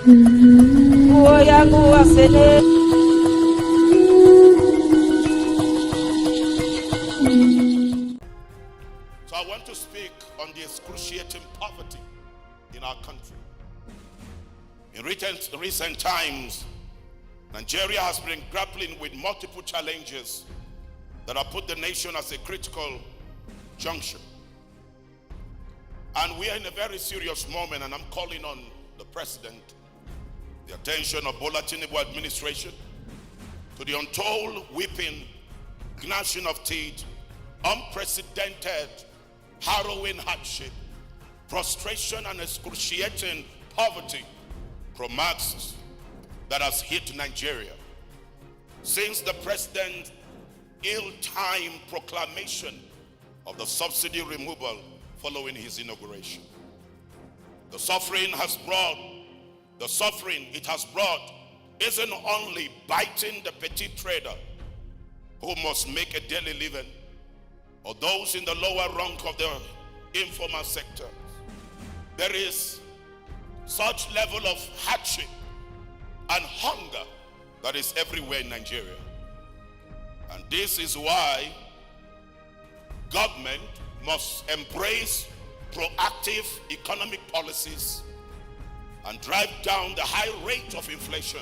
So I want to speak on the excruciating poverty in our country. In recent times, Nigeria has been grappling with multiple challenges that have put the nation at a critical junction. And we are in a very serious moment, and I'm calling on the President, the attention of Bola Tinubu administration, to the untold weeping, gnashing of teeth, unprecedented, harrowing hardship, frustration, and excruciating poverty from masks that has hit Nigeria since the President's ill-timed proclamation of the subsidy removal following his inauguration. The suffering it has brought isn't only biting the petty trader who must make a daily living, or those in the lower rung of the informal sector. There is such level of hardship and hunger that is everywhere in Nigeria. And this is why government must embrace proactive economic policies and drive down the high rate of inflation,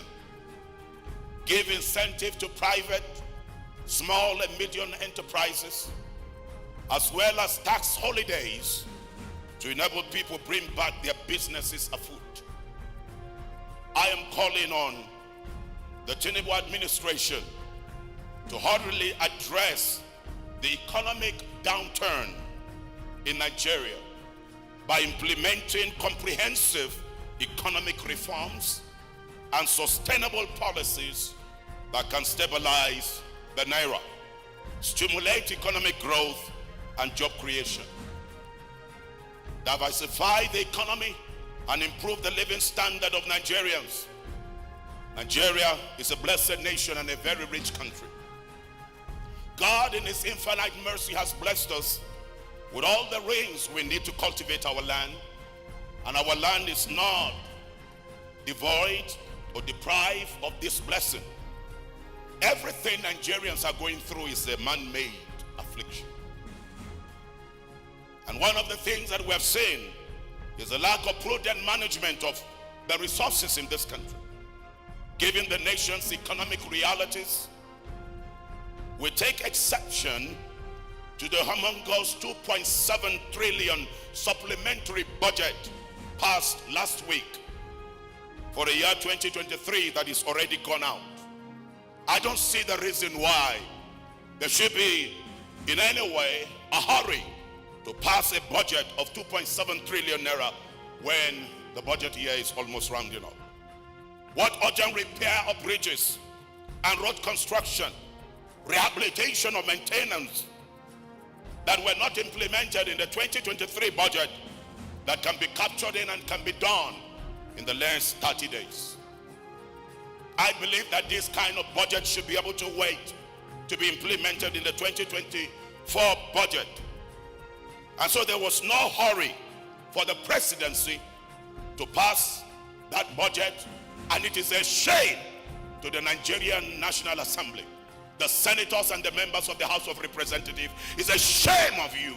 give incentive to private, small and medium enterprises, as well as tax holidays to enable people bring back their businesses afoot. I am calling on the Tinubu administration to hurriedly address the economic downturn in Nigeria by implementing comprehensive economic reforms and sustainable policies that can stabilize the naira, stimulate economic growth and job creation, diversify the economy, and improve the living standard of Nigerians. Nigeria is a blessed nation and a very rich country. God in his infinite mercy has blessed us with all the rains we need to cultivate our land, and our land is not devoid or deprived of this blessing. Everything Nigerians are going through is a man-made affliction. And one of the things that we have seen is the lack of prudent management of the resources in this country. Given the nation's economic realities, we take exception to the humongous 2.7 trillion supplementary budget passed last week for the year 2023 that is already gone out. I don't see the reason why there should be in any way a hurry to pass a budget of 2.7 trillion naira when the budget year is almost rounding up. What urgent repair of bridges and road construction, rehabilitation or maintenance that were not implemented in the 2023 budget that can be captured in and can be done in the next 30 days. I believe that this kind of budget should be able to wait to be implemented in the 2024 budget. And so there was no hurry for the presidency to pass that budget, and it is a shame to the Nigerian National Assembly, the senators and the members of the House of Representatives. It's a shame of you,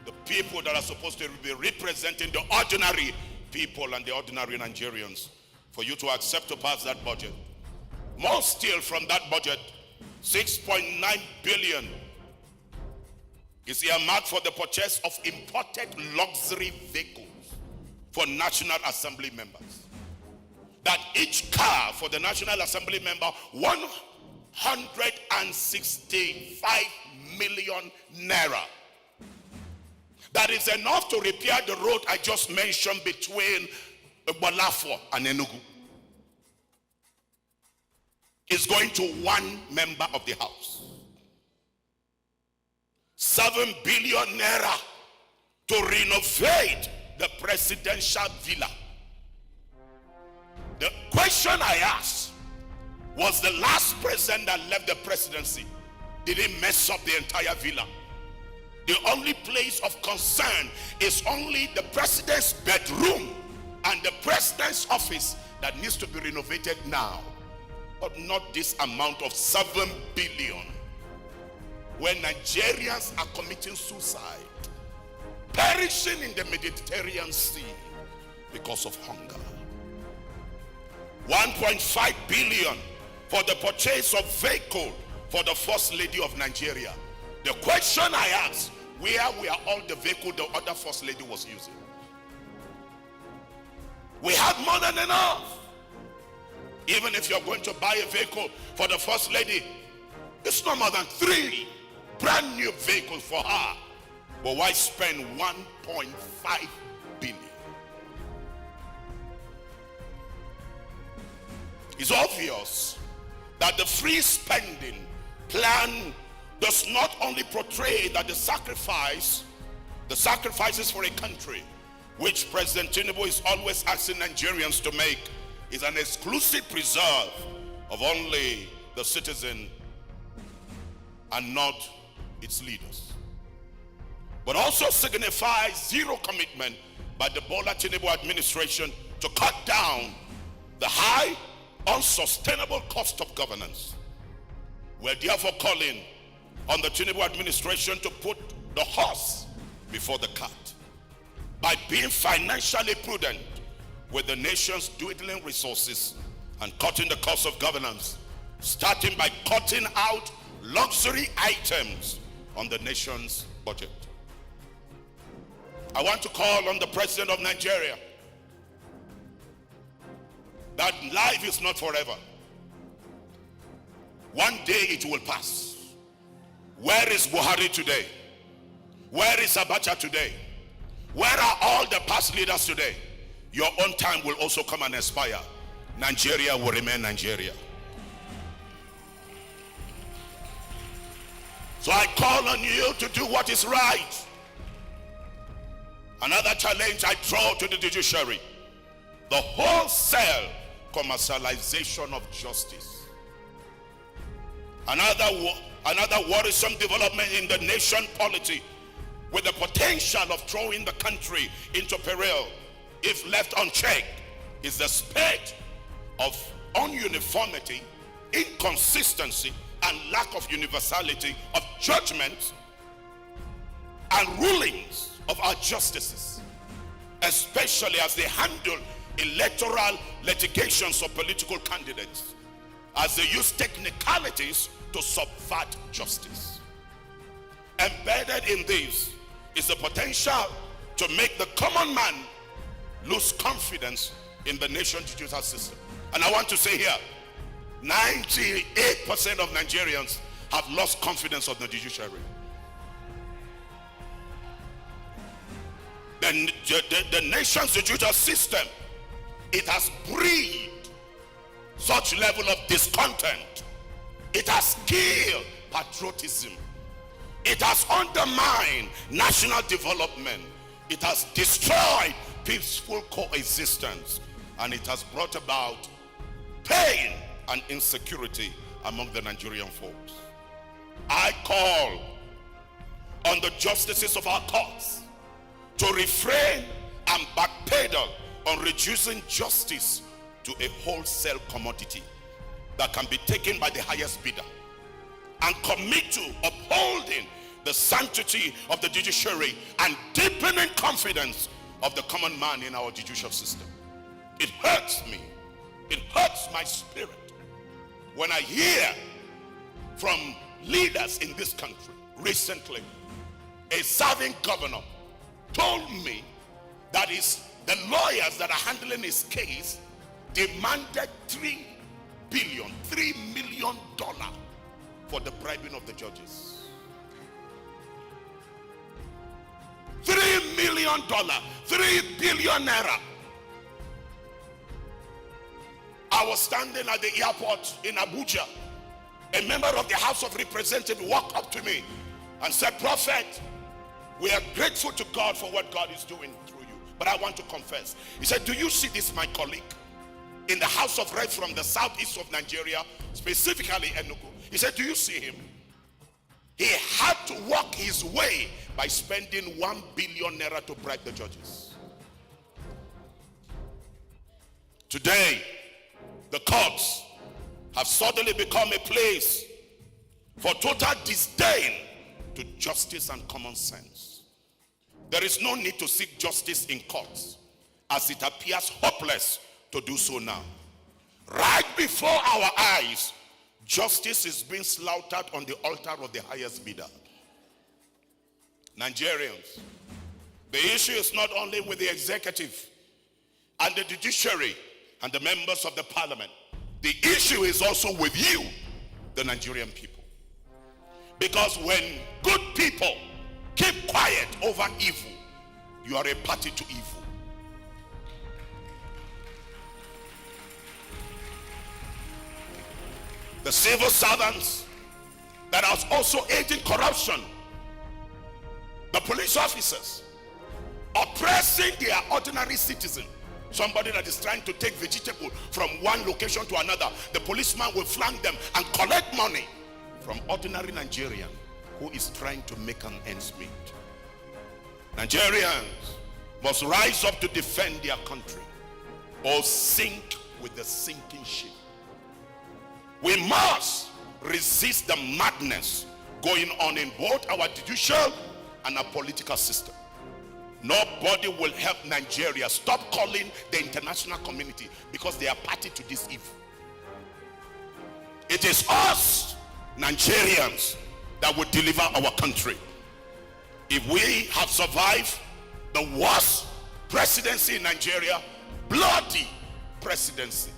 the people that are supposed to be representing the ordinary people and the ordinary Nigerians, for you to accept to pass that budget. More still, from that budget, 6.9 billion is earmarked for the purchase of imported luxury vehicles for National Assembly members. That each car for the National Assembly member, 165 million naira. That is enough to repair the road I just mentioned between Balafo and Enugu. Is going to one member of the House. 7 billion naira to renovate the presidential villa. The question I asked was, the last president that left the presidency, did he mess up the entire villa? The only place of concern is only the president's bedroom and the president's office that needs to be renovated now, but not this amount of 7 billion. When Nigerians are committing suicide, perishing in the Mediterranean Sea because of hunger. 1.5 billion for the purchase of vehicle for the First Lady of Nigeria. The question I ask, where were all the vehicle the other First Lady was using? We have more than enough. Even if you're going to buy a vehicle for the First Lady, it's no more than 3 brand new vehicles for her. But why spend 1.5 billion? It's obvious that the free spending plan does not only portray that the sacrifices for a country, which President Tinubu is always asking Nigerians to make, is an exclusive preserve of only the citizen and not its leaders, but also signifies zero commitment by the Bola Tinubu administration to cut down the high, unsustainable cost of governance. We're therefore calling on the Tinubu administration to put the horse before the cart by being financially prudent with the nation's dwindling resources and cutting the cost of governance, starting by cutting out luxury items on the nation's budget. I want to call on the President of Nigeria that life is not forever. One day it will pass. Where is Buhari today? Where is Abacha today? Where are all the past leaders today? Your own time will also come and expire. Nigeria will remain Nigeria. So I call on you to do what is right. Another challenge I throw to the judiciary: the wholesale commercialization of justice. Another worrisome development in the nation polity, with the potential of throwing the country into peril if left unchecked, is the spate of ununiformity, inconsistency, and lack of universality of judgments and rulings of our justices, especially as they handle electoral litigations of political candidates, as they use technicalities to subvert justice. Embedded in this is the potential to make the common man lose confidence in the nation's judicial system. And I want to say here, 98% of Nigerians have lost confidence of the judiciary. The nation's judicial system, it has breathed such level of discontent. It has killed patriotism. It has undermined national development. It has destroyed peaceful coexistence. And it has brought about pain and insecurity among the Nigerian folks. I call on the justices of our courts to refrain and backpedal on reducing justice to a wholesale commodity that can be taken by the highest bidder, and commit to upholding the sanctity of the judiciary and deepening confidence of the common man in our judicial system. It hurts me, it hurts my spirit when I hear from leaders in this country. Recently, a serving governor told me that the lawyers that are handling his case demanded $3 million for the bribing of the judges. $3 million, 3 billion naira. I was standing at the airport in Abuja. A member of the House of Representatives walked up to me and said, "Prophet, we are grateful to God for what God is doing through you, but I want to confess." He said, "Do you see this, my colleague, in the House of Reps from the southeast of Nigeria, specifically Enugu?" He said, "Do you see him? He had to walk his way by spending 1 billion naira to bribe the judges." Today, the courts have suddenly become a place for total disdain to justice and common sense. There is no need to seek justice in courts, as it appears hopeless to do so now. Right before our eyes, justice is being slaughtered on the altar of the highest bidder. Nigerians, the issue is not only with the executive and the judiciary and the members of the parliament. The issue is also with you, the Nigerian people. Because when good people keep quiet over evil, you are a party to evil. The civil servants that are also aiding corruption, the police officers oppressing their ordinary citizen, somebody that is trying to take vegetable from one location to another, the policeman will flank them and collect money from ordinary Nigerian who is trying to make an ends meet. Nigerians must rise up to defend their country or sink with the sinking ship. We must resist the madness going on in both our judicial and our political system. Nobody will help Nigeria. Stop calling the international community because they are party to this evil. It is us, Nigerians, that will deliver our country. If we have survived the worst presidency in Nigeria, bloody presidency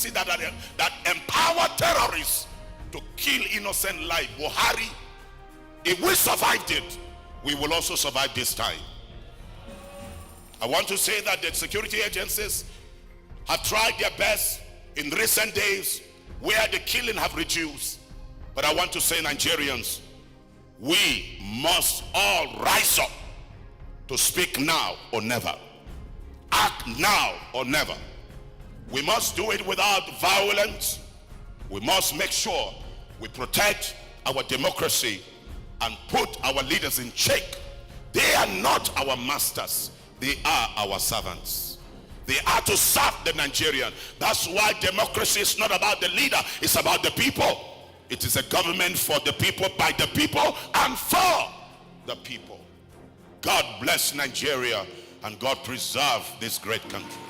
that empowered terrorists to kill innocent life, Buhari, if we survived it, we will also survive this time. I want to say that the security agencies have tried their best in recent days where the killing have reduced. But I want to say, Nigerians, we must all rise up to speak now or never. Act now or never. We must do it without violence. We must make sure we protect our democracy and put our leaders in check. They are not our masters. They are our servants. They are to serve the Nigerian. That's why democracy is not about the leader. It's about the people. It is a government for the people, by the people, and for the people. God bless Nigeria and God preserve this great country.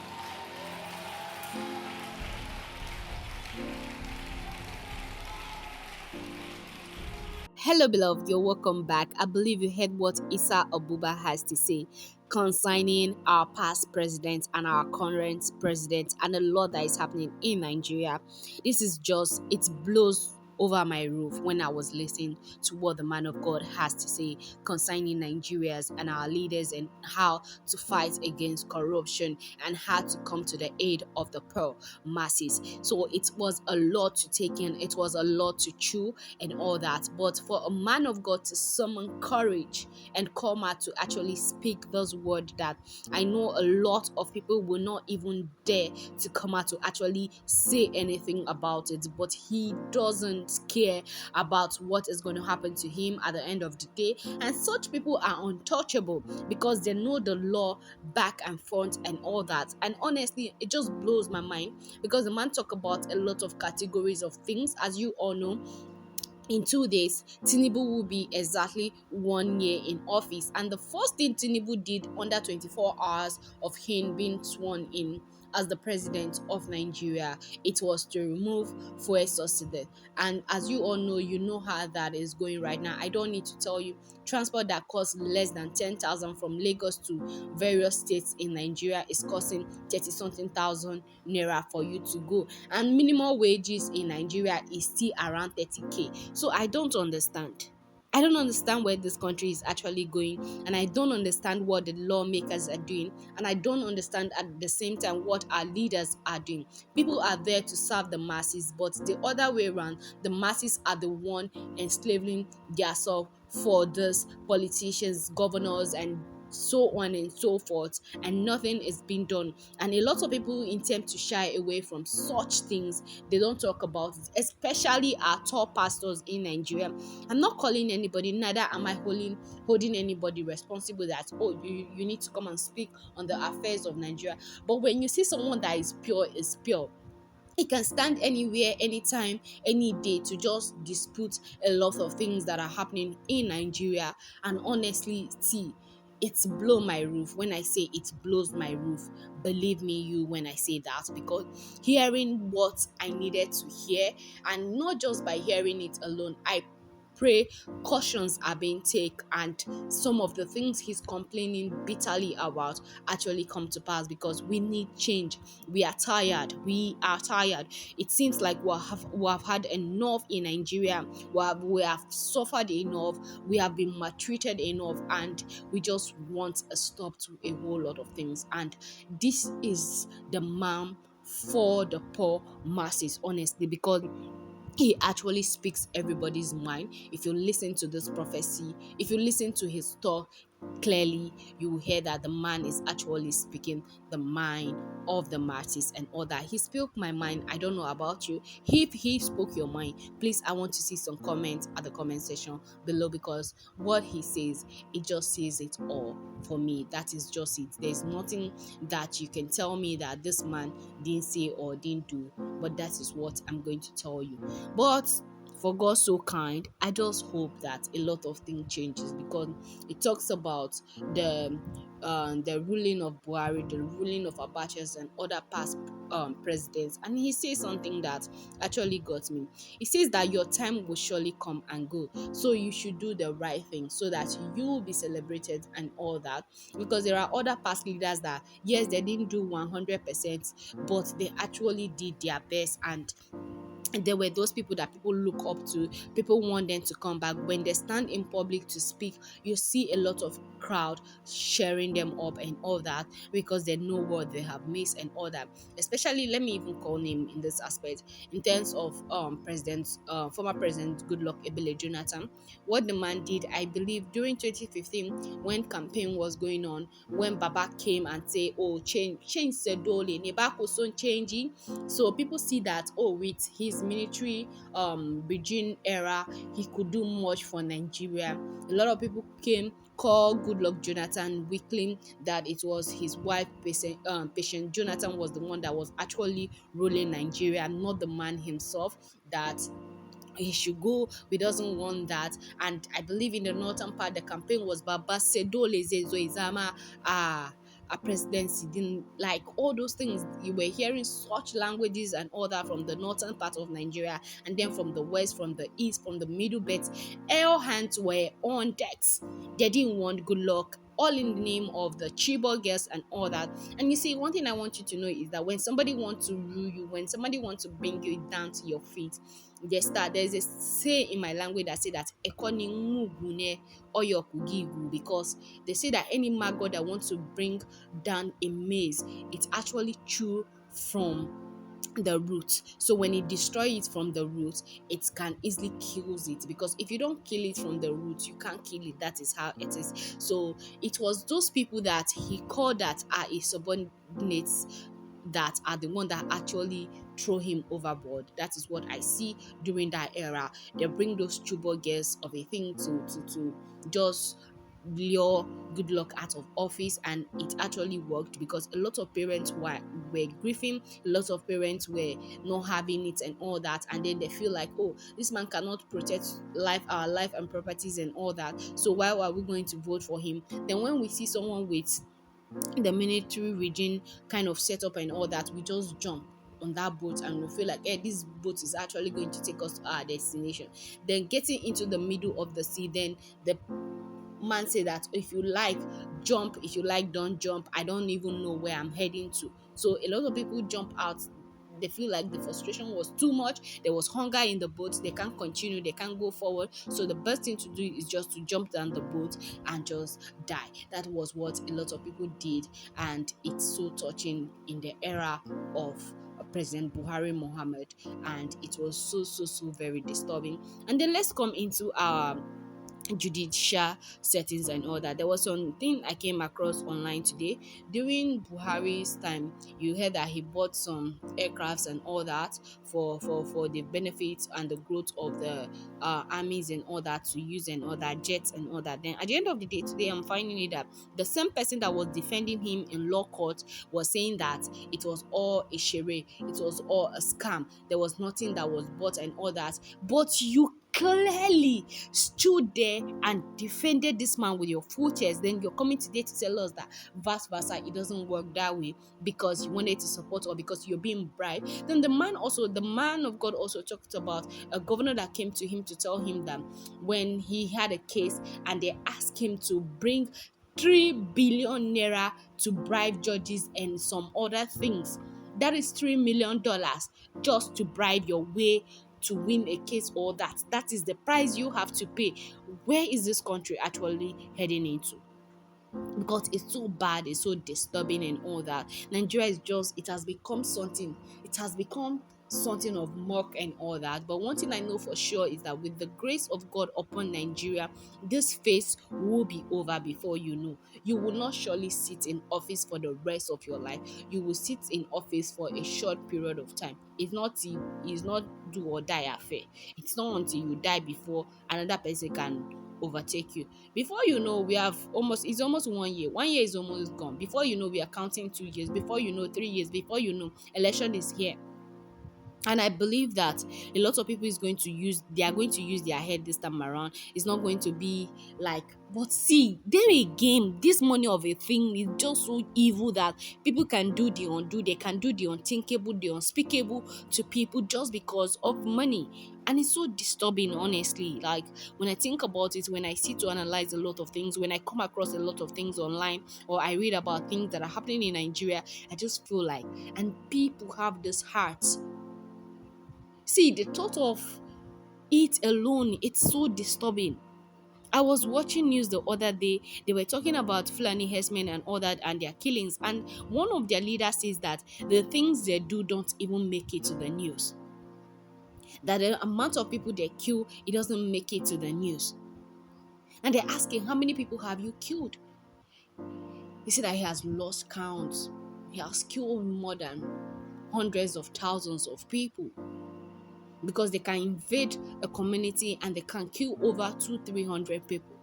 Hello, beloved. You're welcome back. I believe you heard what Issa Abuba has to say concerning our past president and our current president and a lot that is happening in Nigeria. This is just, it blows over my roof when I was listening to what the man of God has to say concerning Nigerians and our leaders and how to fight against corruption and how to come to the aid of the poor masses. So it was a lot to take in, it was a lot to chew and all that. But for a man of God to summon courage and come out to actually speak those words that I know a lot of people will not even dare to come out to actually say anything about it, but he doesn't care about what is going to happen to him at the end of the day. And such people are untouchable because they know the law back and front and all that. And honestly, it just blows my mind because the man talk about a lot of categories of things. As you all know, in 2 days, Tinubu will be exactly 1 year in office. And the first thing Tinubu did under 24 hours of him being sworn in as the president of Nigeria, it was to remove fuel subsidy. And as you all know, you know how that is going right now. I don't need to tell you, transport that costs less than 10,000 from Lagos to various states in Nigeria is costing 30-something thousand naira for you to go. And minimum wages in Nigeria is still around 30k. So I don't understand. I don't understand where this country is actually going, and I don't understand what the lawmakers are doing, and I don't understand at the same time what our leaders are doing. People are there to serve the masses, but the other way around, the masses are the one enslaving themselves for these politicians, governors, and so on and so forth, and nothing is being done. And a lot of people intend to shy away from such things. They don't talk about it, especially our top pastors in Nigeria. I'm not calling anybody, neither am I holding anybody responsible that, oh, you need to come and speak on the affairs of Nigeria. But when you see someone that is pure, he can stand anywhere, anytime, any day to just dispute a lot of things that are happening in Nigeria. And honestly, see, it's blow my roof. When I say it blows my roof, believe me, you, when I say that, because hearing what I needed to hear, and not just by hearing it alone, I pray cautions are being taken, and some of the things he's complaining bitterly about actually come to pass, because we need change. We are tired. It seems like we have had enough in Nigeria. We have suffered enough. We have been maltreated enough, and we just want a stop to a whole lot of things. And this is the man for the poor masses, honestly, because he actually speaks everybody's mind. If you listen to this prophecy, if you listen to his talk clearly, you will hear that the man is actually speaking the mind of the masses and all that. He spoke my mind. I don't know about you. If he spoke your mind, please, I want to see some comments at the comment section below, because what he says, it just says it all for me. That is just it. There's nothing that you can tell me that this man didn't say or didn't do, but that is what I'm going to tell you. But for God so kind, I just hope that a lot of things changes, because it talks about the the ruling of Buhari, the ruling of Abacha and other past presidents, and he says something that actually got me. He says that your time will surely come and go, so you should do the right thing so that you will be celebrated and all that. Because there are other past leaders that, yes, they didn't do 100%, but they actually did their best, and there were those people that people look up to. People want them to come back. When they stand in public to speak, you see a lot of crowd sharing them up and all that, because they know what they have missed and all that. Especially, let me even call him in this aspect, in terms of former president Goodluck Ebele Jonathan. What the man did, I believe, during 2015, when campaign was going on, when Baba came and say, oh, change Sedole, Nebako son changing. So people see that, oh, with his military regime era, he could do much for Nigeria. A lot of people came, call Goodluck Jonathan weakling, that it was his wife, Patient Jonathan, was the one that was actually ruling Nigeria, not the man himself, that he should go. We doesn't want that. And I believe in the northern part, the campaign was Baba Sedole Zezo Izama, a presidency, didn't like all those things. You were hearing such languages and all that from the northern part of Nigeria, and then from the west, from the east, from the middle belt. All hands were on decks. They didn't want good luck, all in the name of the Chibo girls and all that. And you see, one thing I want you to know is that when somebody wants to rule you, when somebody wants to bring you down to your feet, there's a say in my language that say that "Ekoni ngugune oyo kugigu," because they say that any maggot that wants to bring down a maize, it's actually true from the root. So when it destroys it from the root, it can easily kills it, because if you don't kill it from the root, you can't kill it. That is how it is. So it was those people that he called that are his subordinates, that are the one that actually throw him overboard. That is what I see during that era. They bring those chubo girls of a thing to just lure good luck out of office, and it actually worked, because a lot of parents were grieving, a lot of parents were not having it and all that, and then they feel like, oh, this man cannot protect our life and properties and all that, so why are we going to vote for him? Then when we see someone with the military region kind of setup and all that, we just jump on that boat, and we feel like, hey, this boat is actually going to take us to our destination. Then getting into the middle of the sea, then the man say that if you like, jump, if you like, don't jump, I don't even know where I'm heading to. So a lot of people jump out. They feel like the frustration was too much, there was hunger in the boat, they can't continue, they can't go forward, so the best thing to do is just to jump down the boat and just die. That was what a lot of people did, and it's so touching in the era of President Buhari Mohammed, and it was so very disturbing. And then let's come into our judicial settings and all that. There was something I came across online today. During Buhari's time, you heard that he bought some aircrafts and all that for the benefits and the growth of the armies and all that to use and all that, jets and all that. Then at the end of the day today, I'm finding it that the same person that was defending him in law court was saying that it was all a charade, it was all a scam, there was nothing that was bought and all that. But you clearly stood there and defended this man with your full chest. Then you're coming today to tell us that vice versa, it doesn't work that way because you wanted to support or because you're being bribed. Then the man of God also talked about a governor that came to him to tell him that when he had a case and they asked him to bring 3 billion naira to bribe judges and some other things. That is $3 million just to bribe your way to win a case, or that is the price you have to pay. Where is this country actually heading into? Because it's so bad, it's so disturbing and all that. Nigeria is just, it has become something of mock and all that. But one thing I know for sure is that with the grace of God upon Nigeria, this phase will be over before you know. You will not surely sit in office for the rest of your life. You will sit in office for a short period of time. It's not do or die affair. It's not until you die before another person can overtake you. Before you know, it's almost 1 year. 1 year is almost gone. Before you know, we are counting 2 years. Before you know, 3 years. Before you know, election is here. And I believe that a lot of people they are going to use their head this time around. It's not going to be like, but see, then again, this money of a thing is just so evil that people can do the undo, they can do the unthinkable, the unspeakable to people just because of money. And it's so disturbing, honestly. Like, when I think about it, when I sit to analyze a lot of things, when I come across a lot of things online, or I read about things that are happening in Nigeria, I just feel like, and people have this heart. See, the thought of it alone, it's so disturbing. I was watching news the other day. They were talking about Fulani herdsmen and all that and their killings. And one of their leaders says that the things they do don't even make it to the news. That the amount of people they kill, it doesn't make it to the news. And they're asking, how many people have you killed? He said that he has lost count. He has killed more than hundreds of thousands of people. Because they can invade a community and they can kill over 200-300 people,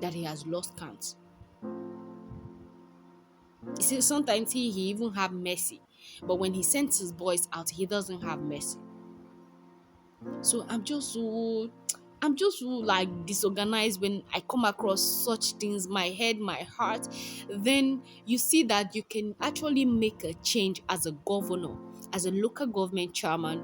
that he has lost count. He says sometimes he even have mercy, but when he sends his boys out, he doesn't have mercy. So I'm just so like disorganized when I come across such things, my head, my heart. Then you see that you can actually make a change as a governor, as a local government chairman,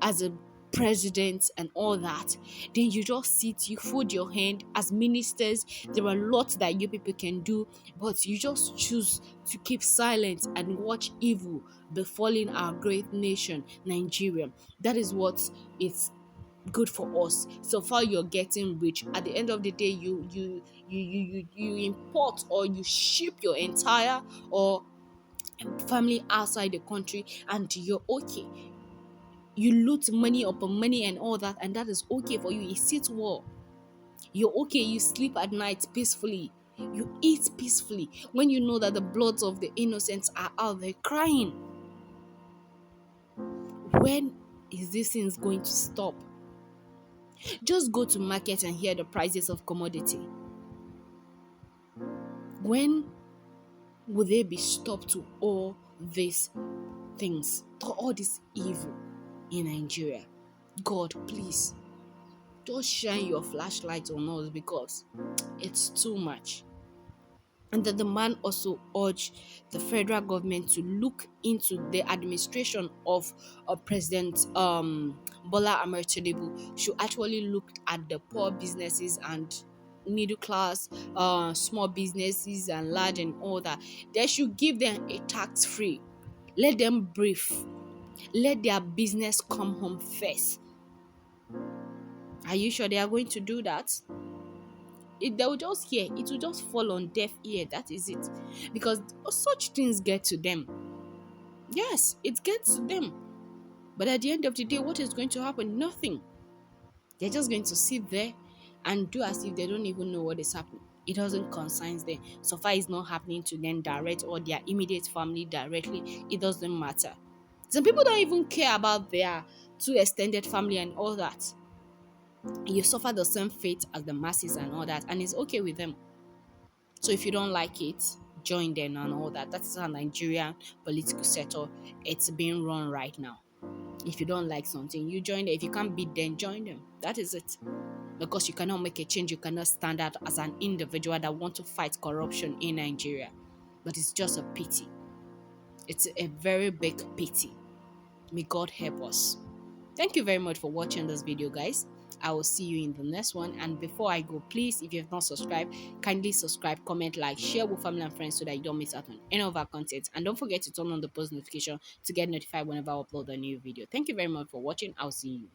as a president and all that. Then you just sit, you fold your hand. As ministers, there are lots that you people can do, but you just choose to keep silent and watch evil befalling our great nation, Nigeria. That is what it's good for us. So far you're getting rich, at the end of the day you import or you ship your entire or family outside the country and you're okay. You loot money upon money and all that, and that is okay for you. You sit well, you're okay, you sleep at night peacefully, you eat peacefully when you know that the bloods of the innocents are out there crying. When is this thing going to stop? Just go to market and hear the prices of commodity. When will they be stopped to all these things, to all this evil in Nigeria? God, please, just shine your flashlight on us because it's too much. And that the man also urged the federal government to look into the administration of President Bola Ahmed Tinubu, should actually look at the poor businesses and middle class, small businesses and large and all that. They should give them a tax free. Let them breathe. Let their business come home first. Are you sure they are going to do that? They will just hear, it will just fall on deaf ear. That is it. Because such things get to them. Yes, it gets to them. But at the end of the day, what is going to happen? Nothing. They're just going to sit there and do as if they don't even know what is happening. It doesn't concern them. So far it's not happening to them direct or their immediate family directly, it doesn't matter. Some people don't even care about their two extended family and all that. You suffer the same fate as the masses and all that, and it's okay with them. So if you don't like it, join them and all that. That is how Nigerian political setup it's being run right now. If you don't like something, you join them. If you can't beat them, join them. That is it. Because you cannot make a change, you cannot stand out as an individual that want to fight corruption in Nigeria. But it's just a pity. It's a very big pity. May God help us. Thank you very much for watching this video, guys. I will see you in the next one. And before I go, please, if you have not subscribed, kindly subscribe, comment, like, share with family and friends so that you don't miss out on any of our content. And don't forget to turn on the post notification to get notified whenever I upload a new video. Thank you very much for watching. I'll see you.